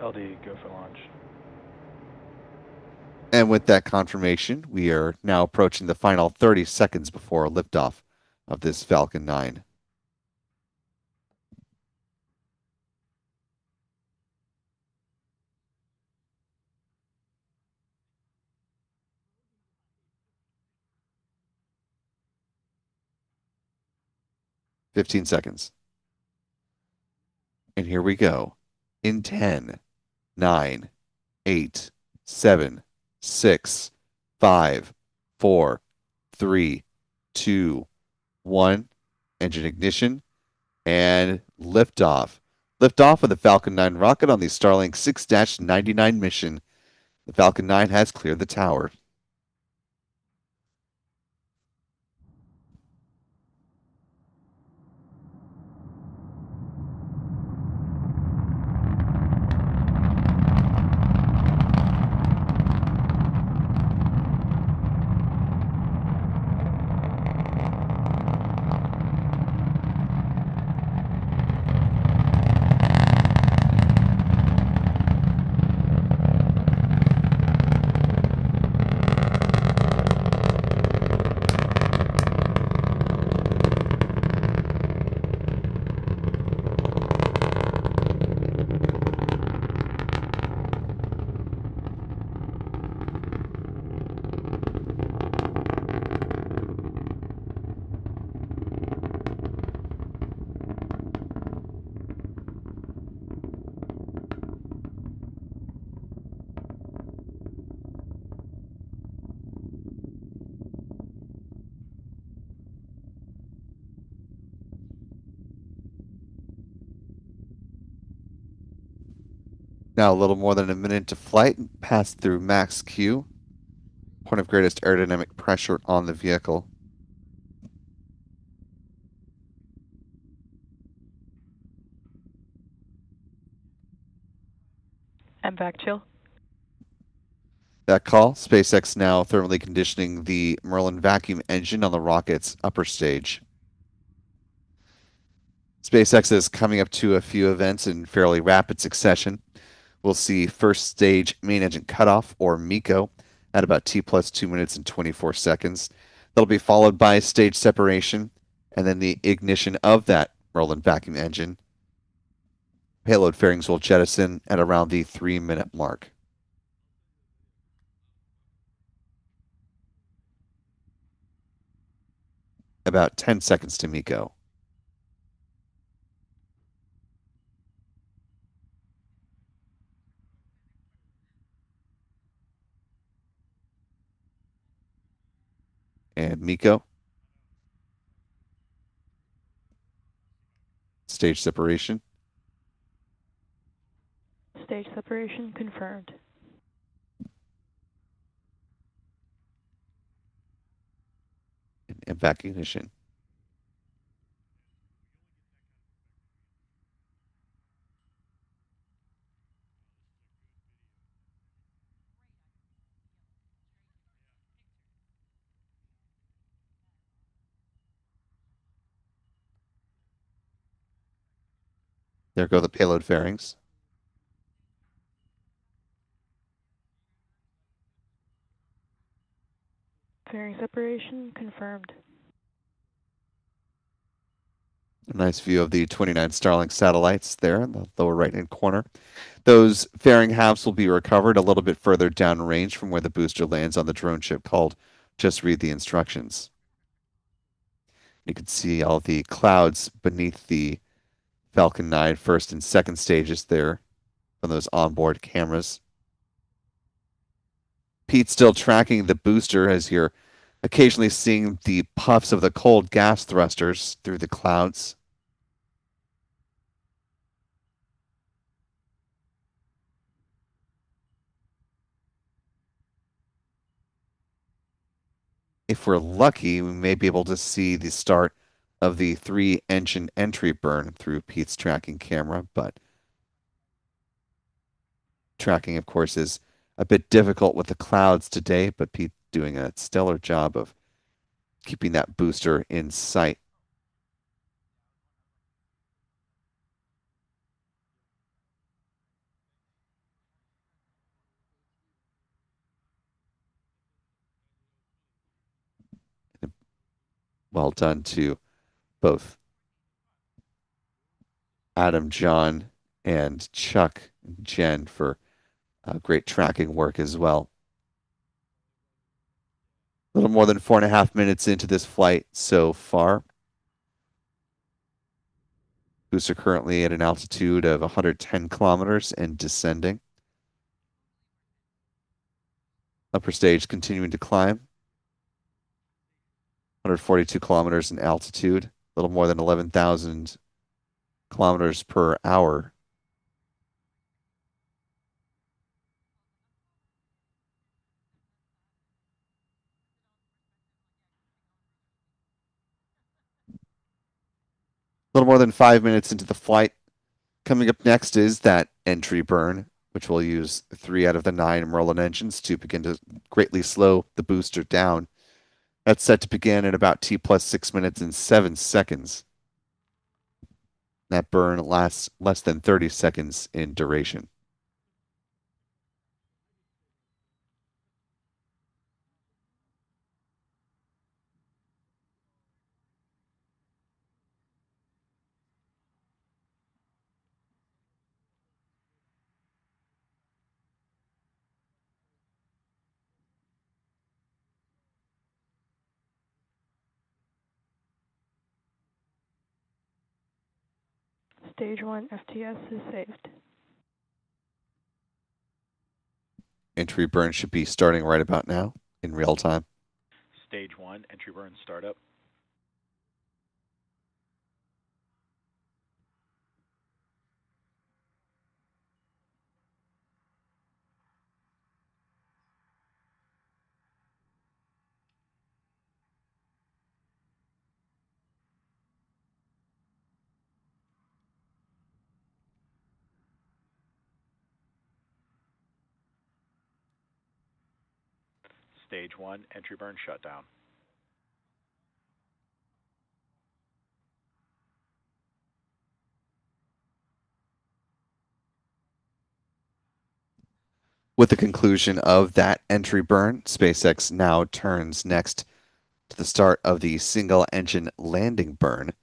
LD, go for launch. And with that confirmation, we are now approaching the final 30 seconds before liftoff of this Falcon 9. Fifteen seconds. And here we go. In 10, 9, 8, 7, 6, 5, 4, 3, 2, 1. Engine ignition and liftoff. Liftoff of the Falcon 9 rocket on the Starlink 6-99 mission. The Falcon 9 has cleared the tower. Now a little more than a minute to flight, pass through max Q, point of greatest aerodynamic pressure on the vehicle. MVAC chill. That call, SpaceX now thermally conditioning the Merlin vacuum engine on the rocket's upper stage. SpaceX is coming up to a few events in fairly rapid succession. We'll see first stage main engine cutoff, or MECO, at about T plus 2 minutes and 24 seconds. That'll be followed by stage separation and then the ignition of that Merlin vacuum engine. Payload fairings will jettison at around the 3-minute mark. About 10 seconds to MECO. And MECO. Stage separation. Stage separation confirmed. And vac ignition. There go the payload fairings. Fairing separation confirmed. A nice view of the 29 Starlink satellites there in the lower right-hand corner. Those fairing halves will be recovered a little bit further downrange from where the booster lands on the drone ship called Just Read the Instructions. You can see all the clouds beneath the Falcon 9 first and second stages there from those onboard cameras. Pete's still tracking the booster as you're occasionally seeing the puffs of the cold gas thrusters through the clouds. If we're lucky, we may be able to see the start of the 3-engine entry burn through Pete's tracking camera, but tracking, of course, is a bit difficult with the clouds today, but Pete doing a stellar job of keeping that booster in sight. Well done to both Adam, John, and Chuck and Jen for great tracking work as well. A little more than 4.5 minutes into this flight so far. Booster currently at an altitude of 110 kilometers and descending. Upper stage continuing to climb. 142 kilometers in altitude, a little more than 11,000 kilometers per hour. A little more than 5 minutes into the flight. Coming up next is that entry burn, which will use 3 out of the 9 Merlin engines to begin to greatly slow the booster down. That's set to begin at about T plus 6 minutes and 7 seconds. That burn lasts less than 30 seconds in duration. Stage 1 FTS is saved. Entry burn should be starting right about now in real time. Stage 1, entry burn startup. Stage 1, entry burn shutdown. With the conclusion of that entry burn, SpaceX now turns next to the start of the single engine landing burn,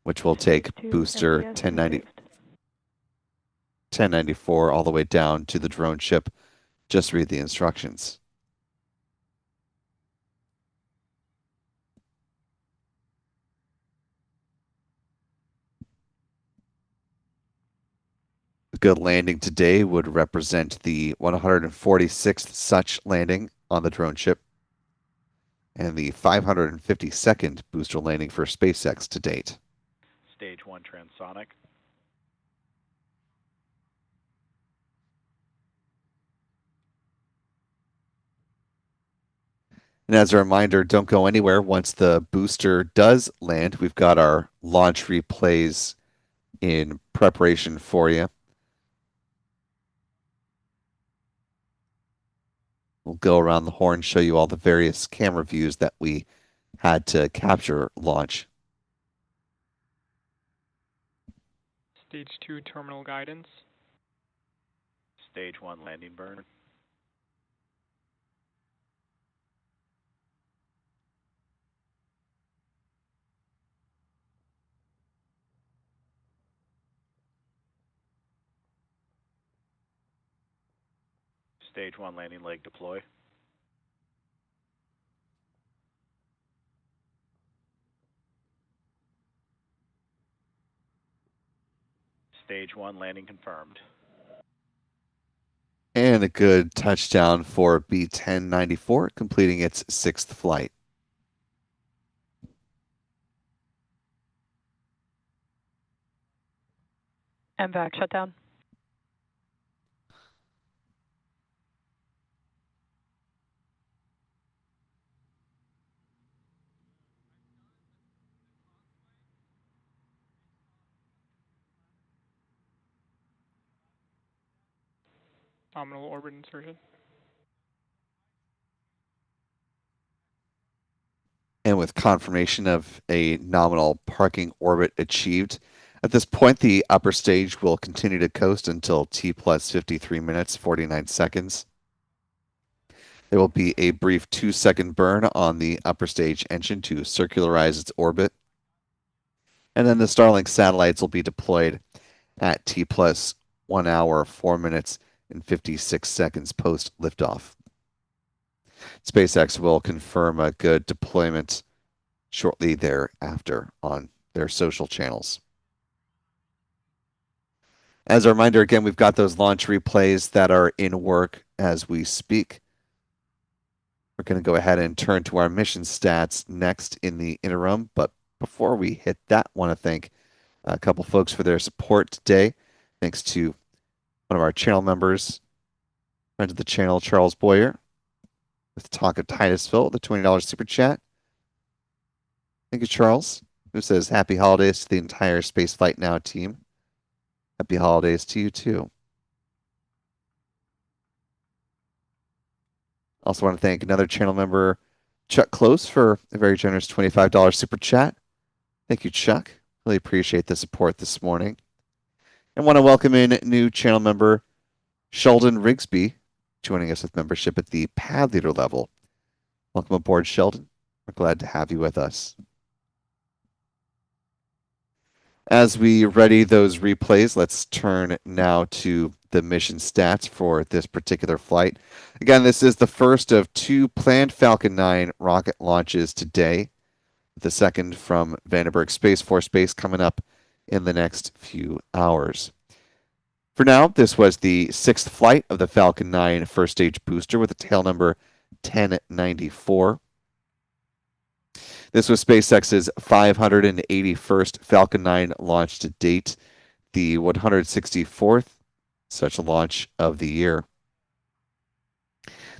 which will Stage take 2 booster FTS is 1090, saved. 1094 all the way down to the drone ship. Just read the instructions. A good landing today would represent the 146th such landing on the drone ship and the 552nd booster landing for SpaceX to date. Stage 1, transonic. And as a reminder, don't go anywhere once the booster does land. We've got our launch replays in preparation for you. We'll go around the horn, show you all the various camera views that we had to capture launch. Stage 2 terminal guidance. Stage 1, landing burn. Stage 1, landing leg deploy. Stage 1, landing confirmed. And a good touchdown for B1094, completing its 6th flight. MVAC shutdown. Nominal orbit insertion. And with confirmation of a nominal parking orbit achieved, at this point, the upper stage will continue to coast until T plus 53 minutes, 49 seconds. There will be a brief 2-second burn on the upper stage engine to circularize its orbit. And then the Starlink satellites will be deployed at T plus 1 hour, 4 minutes, and 56 seconds post liftoff. SpaceX will confirm a good deployment shortly thereafter on their social channels. As a reminder, again, we've got those launch replays that are in work as we speak. We're going to go ahead and turn to our mission stats next in the interim. But before we hit that, I want to thank a couple folks for their support today. Thanks to one of our channel members, friend of the channel, Charles Boyer, with Talk of Titusville, the $20 super chat. Thank you, Charles, who says happy holidays to the entire Spaceflight Now team. Happy holidays to you, too. Also want to thank another channel member, Chuck Close, for a very generous $25 super chat. Thank you, Chuck. Really appreciate the support this morning. And want to welcome in new channel member, Sheldon Rigsby, joining us with membership at the pad leader level. Welcome aboard, Sheldon. We're glad to have you with us. As we ready those replays, let's turn now to the mission stats for this particular flight. Again, this is the first of 2 planned Falcon 9 rocket launches today. The second from Vandenberg Space Force Base coming up in the next few hours. For now, this was the 6th flight of the Falcon 9 first stage booster with a tail number 1094. This was SpaceX's 581st Falcon 9 launch to date, the 164th such launch of the year.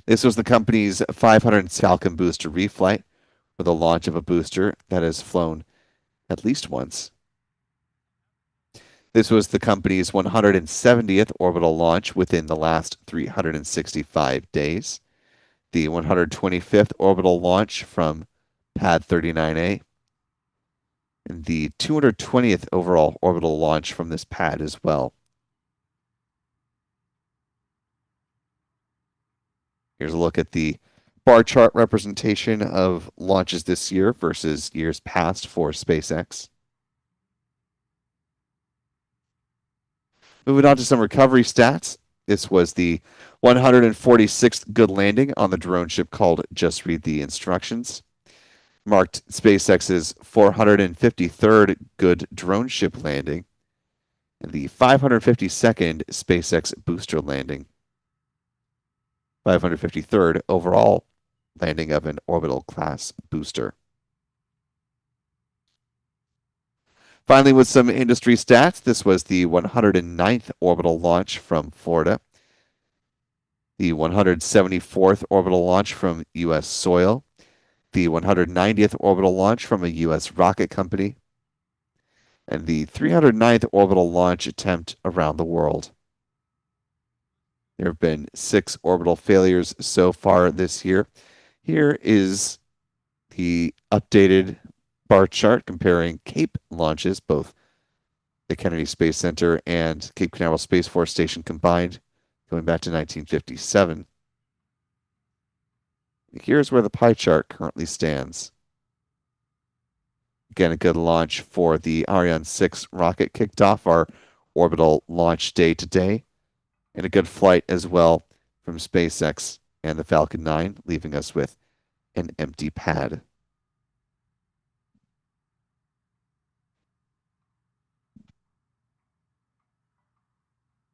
This was the company's 500th Falcon booster reflight, for the launch of a booster that has flown at least once. This was the company's 170th orbital launch within the last 365 days, the 125th orbital launch from Pad 39A, and the 220th overall orbital launch from this pad as well. Here's a look at the bar chart representation of launches this year versus years past for SpaceX. Moving on to some recovery stats. This was the 146th good landing on the drone ship called Just Read the Instructions. Marked SpaceX's 453rd good drone ship landing and the 552nd SpaceX booster landing. 553rd overall landing of an orbital class booster. Finally, with some industry stats, this was the 109th orbital launch from Florida, the 174th orbital launch from U.S. soil, the 190th orbital launch from a U.S. rocket company, and the 309th orbital launch attempt around the world. There have been 6 orbital failures so far this year. Here is the updated bar chart comparing Cape launches, both the Kennedy Space Center and Cape Canaveral Space Force Station combined, going back to 1957. Here's where the pie chart currently stands. Again, a good launch for the Ariane 6 rocket. Kicked off our orbital launch day today, and a good flight as well from SpaceX and the Falcon 9, leaving us with an empty pad.